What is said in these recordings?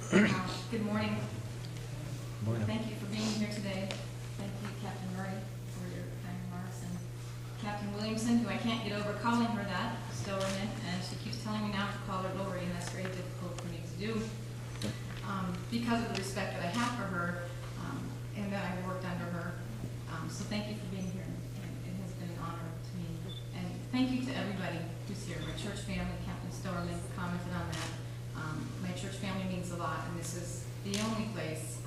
Good morning. Morning. Thank you for being here today. Thank you, Captain Murray, for your kind remarks, and Captain Williamson, who I can't get over calling her that, Stowerman, and she keeps telling me now to call her Lori, and that's very difficult for me to do because of the respect that I have for her, and that I've worked under her. So thank you for being here, and it has been an honor to me. And thank you to everybody who's here. My church family, Captain Stowerman commented on that. My church family means a lot, and this is the only place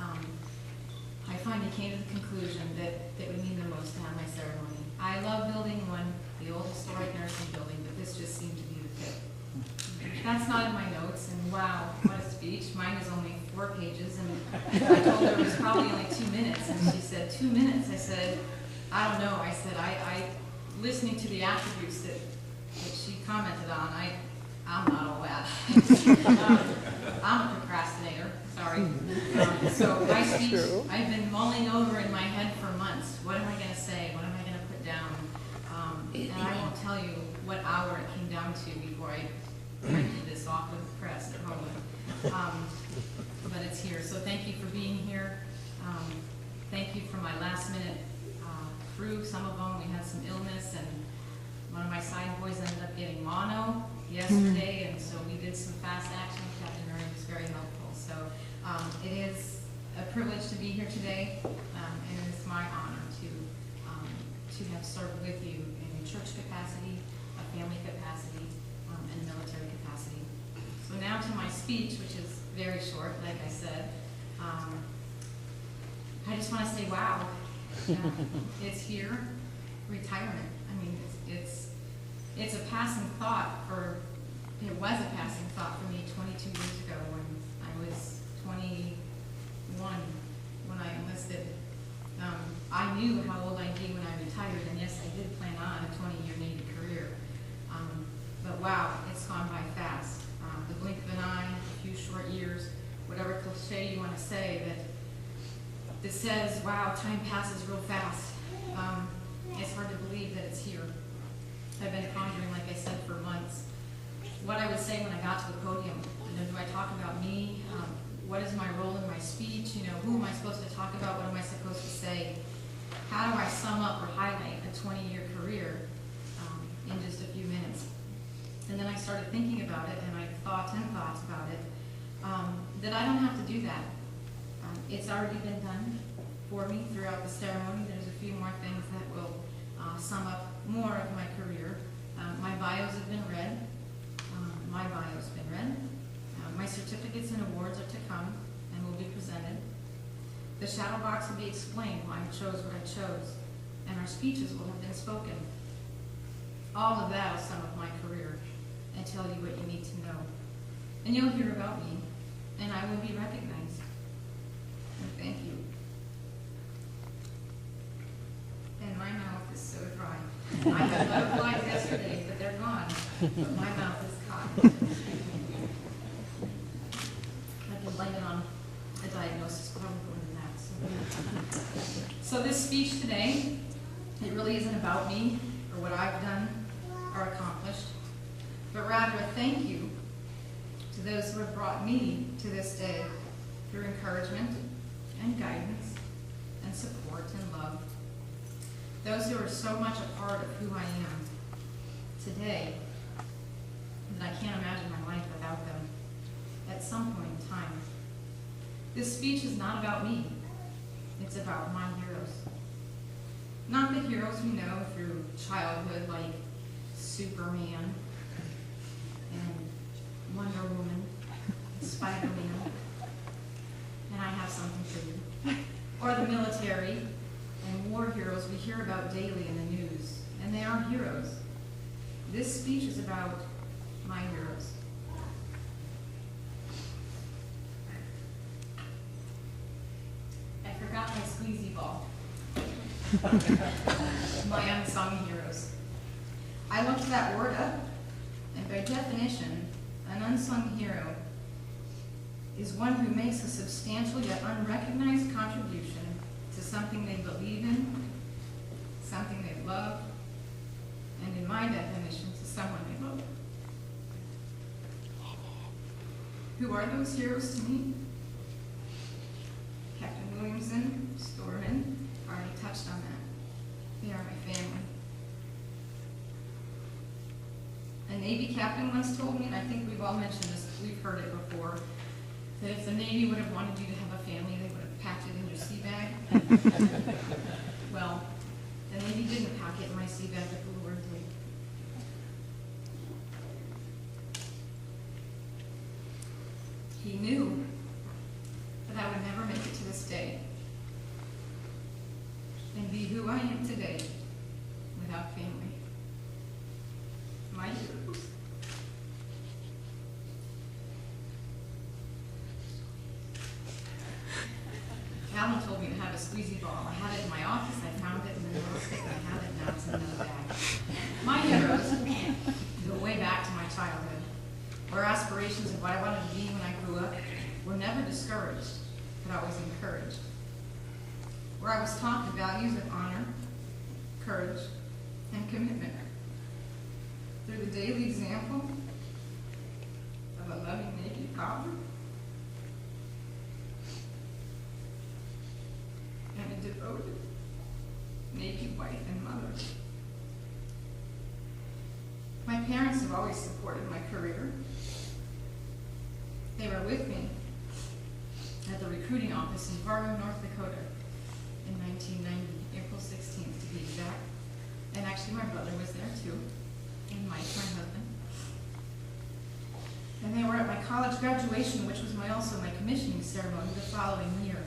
I finally came to the conclusion that would mean the most to have my ceremony. I love building one, the old historic nursing building, but this just seemed to be the fit. That's not in my notes, and wow, what a speech. Mine is only 4 pages, and I told her it was probably only 2 minutes, and she said, 2 minutes? I said, I don't know. I said, listening to the attributes that she commented on, I'm not all that. I'm a procrastinator, sorry. So my speech, I've been mulling over in my head for months. What am I going to say? What am I going to put down? And I won't tell you what hour it came down to before I printed this off with the press at home. But it's here. So thank you for being here. Thank you for my last minute crew. Some of them, we had some illness, and one of my side boys ended up getting mono yesterday, and so we did some fast action. Captain Murray was very helpful. So it is a privilege to be here today, and it is my honor to have served with you in a church capacity, a family capacity, and a military capacity. So now to my speech, which is very short, like I said. I just want to say, wow, it's here, retirement. I mean, it's a passing thought it was a passing thought for me 22 years ago when I was 21 when I enlisted. I knew how old I'd be when I retired, and yes, I did plan on a 20-year Navy career. But wow, it's gone by fast. The blink of an eye, a few short years, whatever cliche you want to say that says, wow, time passes real fast. It's hard to believe that it's here. I've been pondering, like I said, for months, what I would say when I got to the podium. Do I talk about me? What is my role in my speech? Who am I supposed to talk about? What am I supposed to say? How do I sum up or highlight a 20-year career in just a few minutes? And then I started thinking about it, and I thought about it, that I don't have to do that. It's already been done for me throughout the ceremony. There's a few more things that will sum up more of my career. My bios have been read. My certificates and awards are to come and will be presented. The shadow box will be explained why I chose what I chose, and our speeches will have been spoken. All of that will sum up my career and tell you what you need to know. And you'll hear about me, and I will be recognized. And thank you. And my mouth is so dry. I had butterflies yesterday, but they're gone. But my mouth is caught. I've been blaming on a diagnosis, but I won't go into that. So this speech today, it really isn't about me or what I've done or accomplished, but rather a thank you to those who have brought me to this day through encouragement and guidance and support and love. Those who are so much a part of who I am today that I can't imagine my life without them at some point in time. This speech is not about me. It's about my heroes. Not the heroes we know through childhood like Superman and Wonder Woman, Spider-Man, and I have something for you. Or the military and war heroes we hear about daily in the news, and they are heroes. This speech is about my heroes. I forgot my squeezy ball. My unsung heroes. I looked that word up, and by definition, an unsung hero is one who makes a substantial yet unrecognized contribution to something they believe in, something they love, and in my definition, to someone they love. Who are those heroes to me? Williamson, Storeman, already touched on that. They are my family. A Navy captain once told me, and I think we've all mentioned this, we've heard it before, that if the Navy would have wanted you to have a family, they would have packed it in your sea bag. Well, the Navy didn't pack it in my sea bag, but the Lord did. He knew that I would never make it to this day and be who I am today without family. My heroes. Alan told me to have a squeezy ball. I had it in my office, I found it, and then I lost it, and I had it, and now it's in another bag. My heroes go way back to my childhood, where aspirations of what I wanted to be when I grew up were never discouraged, but always encouraged. Where I was taught the values of honor, courage, and commitment through the daily example of a loving Navy father and a devoted Navy wife and mother. My parents have always supported my career. They were with me at the recruiting office in Fargo, North Dakota in 1990, April 16th to be exact. And actually my brother was there too, and Mike, my husband. And they were at my college graduation, which was also my commissioning ceremony the following year.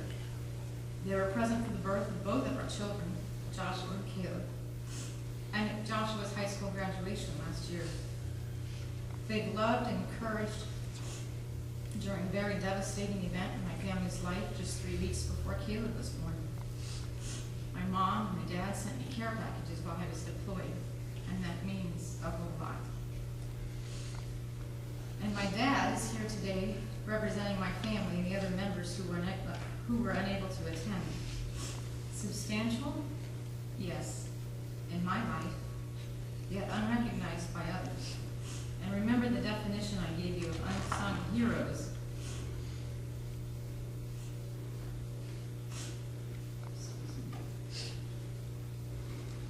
They were present for the birth of both of our children, Joshua and Caleb, and at Joshua's high school graduation last year. They've loved and encouraged during a very devastating event in my family's life just 3 weeks before Caleb was born. My mom and my dad sent me care packages while I was deployed, and that means a whole lot. And my dad is here today representing my family and the other members who were unable to attend. Substantial? Yes, in my life, yet unrecognized by others. And remember the definition